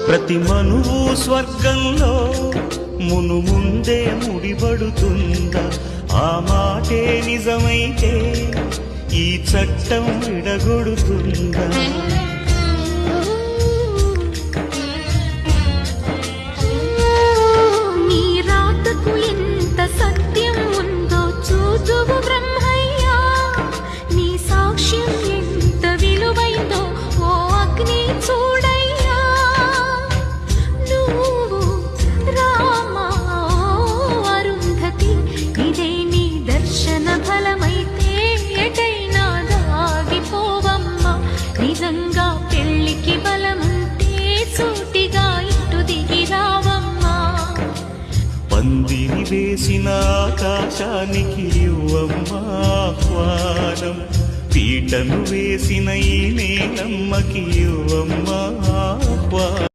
ప్రతి మనువు స్వర్గంలో ముందే ముడిపడుతుందా? ఆ మాటే నిజమైతే ఈ చట్టం విడగొడుతుందా? నీ రాతకు ఎంత సత్యం ఉందో చూచువు బ్రహ్మయ్యా, నీ సాక్ష్యం ఎంత విలువైందో ఓ అగ్ని చూడయ్యా. నువ్వు రామా అరుంధతి, ఇదే నీ దర్శన ఫలమైతే ఎటైనా దాగిపోవమ్మా. నిజంగా పెళ్లికి బలముంటే సూటిగా ఇటు దిగి రావమ్మా. పందిని వేసిన ఆకాశానికి ఇవ్వమ్మా ఆహ్వానం, పీటను వేసిన ఈ నేలమ్మకి ఇవ్వమ్మా ఆహ్వానం.